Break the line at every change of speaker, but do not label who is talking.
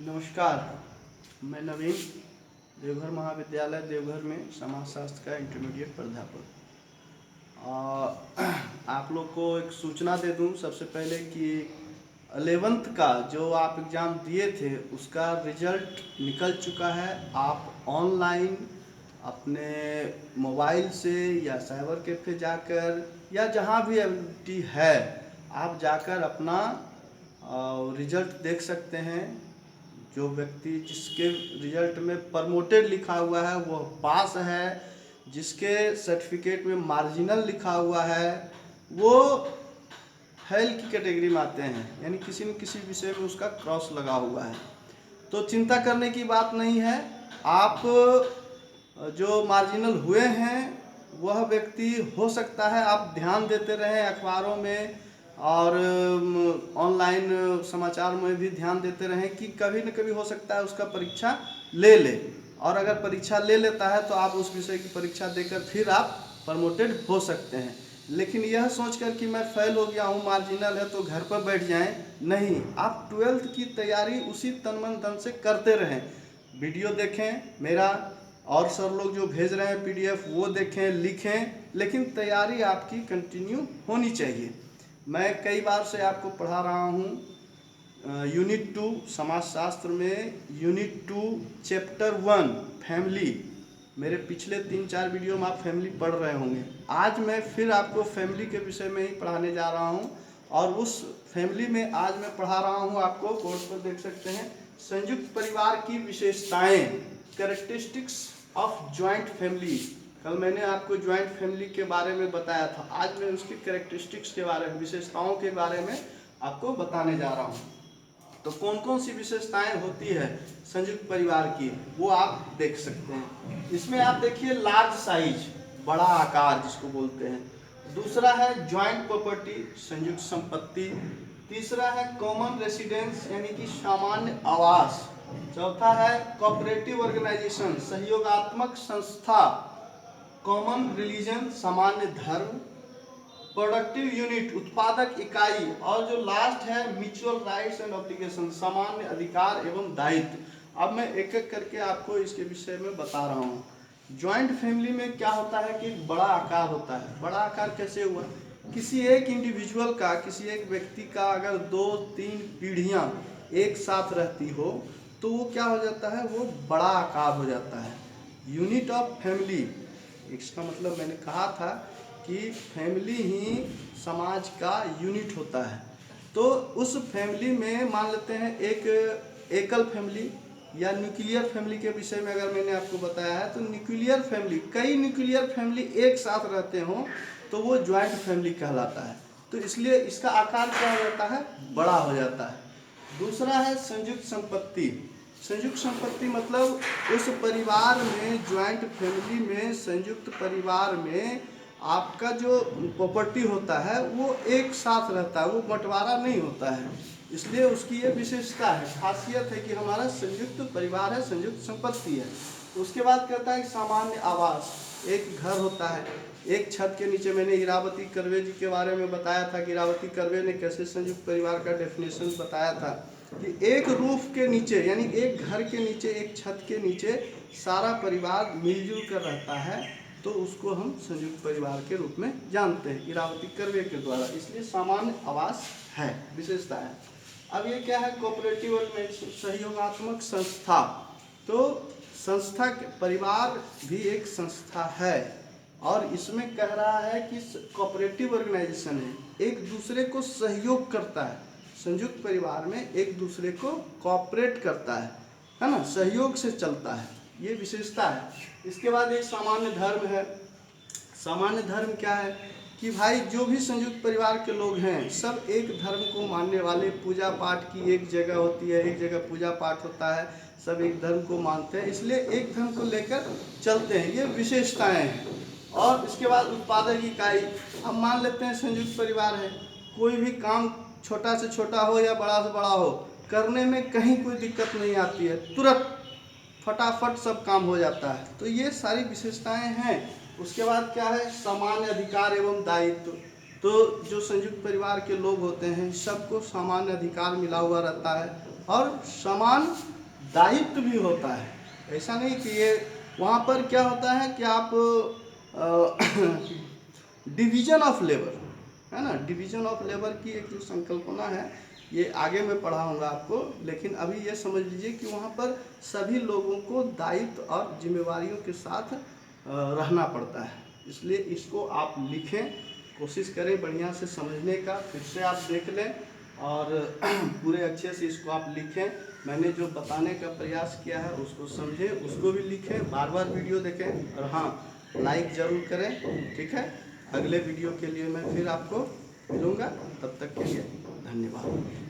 नमस्कार, मैं नवीन देवघर महाविद्यालय देवघर में समाजशास्त्र का इंटरमीडिएट प्राध्यापक। आप लोग को एक सूचना दे दूं सबसे पहले कि 11th का जो आप एग्ज़ाम दिए थे उसका रिजल्ट निकल चुका है। आप ऑनलाइन अपने मोबाइल से या साइबर कैफ़े जाकर या जहां भी एबिलिटी है आप जाकर अपना रिजल्ट देख सकते हैं। जो व्यक्ति जिसके रिजल्ट में प्रमोटेड लिखा हुआ है वो पास है, जिसके सर्टिफिकेट में मार्जिनल लिखा हुआ है वो फेल की कैटेगरी में आते हैं, यानी किसी न किसी विषय में उसका क्रॉस लगा हुआ है। तो चिंता करने की बात नहीं है। आप जो मार्जिनल हुए हैं वह व्यक्ति हो सकता है आप ध्यान देते रहें अखबारों में और ऑनलाइन समाचार में भी ध्यान देते रहें कि कभी न कभी हो सकता है उसका परीक्षा ले ले, और अगर परीक्षा ले लेता है तो आप उस विषय की परीक्षा देकर फिर आप प्रमोटेड हो सकते हैं। लेकिन यह सोचकर कि मैं फेल हो गया हूँ, मार्जिनल है तो घर पर बैठ जाएं, नहीं, आप 12th की तैयारी उसी तन मन धन से करते रहें। वीडियो देखें मेरा, और सर लोग जो भेज रहे हैं PDF वो देखें, लिखें, लेकिन तैयारी आपकी कंटिन्यू होनी चाहिए। मैं कई बार से आपको पढ़ा रहा हूँ यूनिट 2 समाजशास्त्र में यूनिट 2 चैप्टर 1 फैमिली। मेरे पिछले 3-4 वीडियो में आप फैमिली पढ़ रहे होंगे। आज मैं फिर आपको फैमिली के विषय में ही पढ़ाने जा रहा हूँ, और उस फैमिली में आज मैं पढ़ा रहा हूँ, आपको बोर्ड पर देख सकते हैं, संयुक्त परिवार की विशेषताएं, कैरेक्टरिस्टिक्स ऑफ ज्वाइंट फैमिली। कल मैंने आपको ज्वाइंट फैमिली के बारे में बताया था, आज मैं उसकी कैरेक्टरिस्टिक्स के बारे में, विशेषताओं के बारे में आपको बताने जा रहा हूँ। तो कौन कौन सी विशेषताएं होती है संयुक्त परिवार की वो आप देख सकते हैं। इसमें आप देखिए लार्ज साइज, बड़ा आकार जिसको बोलते हैं। दूसरा है ज्वाइंट प्रॉपर्टी, संयुक्त संपत्ति। तीसरा है कॉमन रेसिडेंस यानी कि सामान्य आवास। चौथा है कोऑपरेटिव ऑर्गेनाइजेशन, सहयोगात्मक संस्था। कॉमन रिलीजन, सामान्य धर्म। प्रोडक्टिव यूनिट, उत्पादक इकाई। और जो लास्ट है म्यूचुअल राइट्स एंड ऑब्लिगेशन, सामान्य अधिकार एवं दायित्व। अब मैं एक एक करके आपको इसके विषय में बता रहा हूँ। ज्वाइंट फैमिली में क्या होता है कि एक बड़ा आकार होता है। बड़ा आकार कैसे हुआ? किसी एक इंडिविजुअल का, किसी एक व्यक्ति का अगर 2-3 पीढ़ियां एक साथ रहती हो तो वो क्या हो जाता है, वो बड़ा आकार हो जाता है। यूनिट ऑफ फैमिली, इसका मतलब मैंने कहा था कि फैमिली ही समाज का यूनिट होता है। तो उस फैमिली में मान लेते हैं एक एकल फैमिली या न्यूक्लियर फैमिली के विषय में अगर मैंने आपको बताया है, तो न्यूक्लियर फैमिली, कई न्यूक्लियर फैमिली एक साथ रहते हों तो वो ज्वाइंट फैमिली कहलाता है। तो इसलिए इसका आकार क्या हो जाता है, बड़ा हो जाता है। दूसरा है संयुक्त संपत्ति। संयुक्त संपत्ति मतलब उस परिवार में, ज्वाइंट फैमिली में, संयुक्त परिवार में आपका जो प्रॉपर्टी होता है वो एक साथ रहता है, वो बंटवारा नहीं होता है। इसलिए उसकी ये विशेषता है, खासियत है कि हमारा संयुक्त परिवार है, संयुक्त संपत्ति है। उसके बाद कहता है सामान्य आवास, एक घर होता है एक छत के नीचे। मैंने इरावती कर्वे जी के बारे में बताया था कि इरावती कर्वे ने कैसे संयुक्त परिवार का डेफिनेशन बताया था कि एक रूफ के नीचे, यानी एक घर के नीचे, एक छत के नीचे सारा परिवार मिलजुल कर रहता है, तो उसको हम संयुक्त परिवार के रूप में जानते हैं इरावती कर्वे के द्वारा। इसलिए सामान्य आवास है, विशेषता है। अब ये क्या है, कोऑपरेटिव ऑर्गेनाइजेशन, सहयोगात्मक संस्था। तो संस्था, परिवार भी एक संस्था है, और इसमें कह रहा है कि कोऑपरेटिव ऑर्गेनाइजेशन है, एक दूसरे को सहयोग करता है। संयुक्त परिवार में एक दूसरे को कोऑपरेट करता है ना, सहयोग से चलता है, ये विशेषता है। इसके बाद एक सामान्य धर्म है। सामान्य धर्म क्या है कि भाई जो भी संयुक्त परिवार के लोग हैं सब एक धर्म को मानने वाले, पूजा पाठ की एक जगह होती है, एक जगह पूजा पाठ होता है, सब एक धर्म को मानते हैं, इसलिए एक धर्म को लेकर चलते हैं, ये विशेषताएं हैं। और इसके बाद उत्पादक इकाई। अब मान लेते हैं संयुक्त परिवार है, कोई भी काम छोटा से छोटा हो या बड़ा से बड़ा हो, करने में कहीं कोई दिक्कत नहीं आती है, तुरंत फटाफट सब काम हो जाता है। तो ये सारी विशेषताएं हैं। उसके बाद क्या है, सामान्य अधिकार एवं दायित्व। तो जो संयुक्त परिवार के लोग होते हैं सबको सामान्य अधिकार मिला हुआ रहता है, और समान दायित्व भी होता है। ऐसा नहीं कि ये वहाँ पर क्या होता है कि आप डिवीजन ऑफ लेबर, है ना, डिवीजन ऑफ लेबर की एक जो संकल्पना है ये आगे मैं पढ़ाऊंगा आपको, लेकिन अभी ये समझ लीजिए कि वहाँ पर सभी लोगों को दायित्व और जिम्मेवारियों के साथ रहना पड़ता है। इसलिए इसको आप लिखें, कोशिश करें बढ़िया से समझने का, फिर से आप देख लें और पूरे अच्छे से इसको आप लिखें। मैंने जो बताने का प्रयास किया है उसको समझें, उसको भी लिखें, बार बार वीडियो देखें और हाँ, लाइक ज़रूर करें। ठीक है, अगले वीडियो के लिए मैं फिर आपको मिलूँगा, तब तक के लिए धन्यवाद।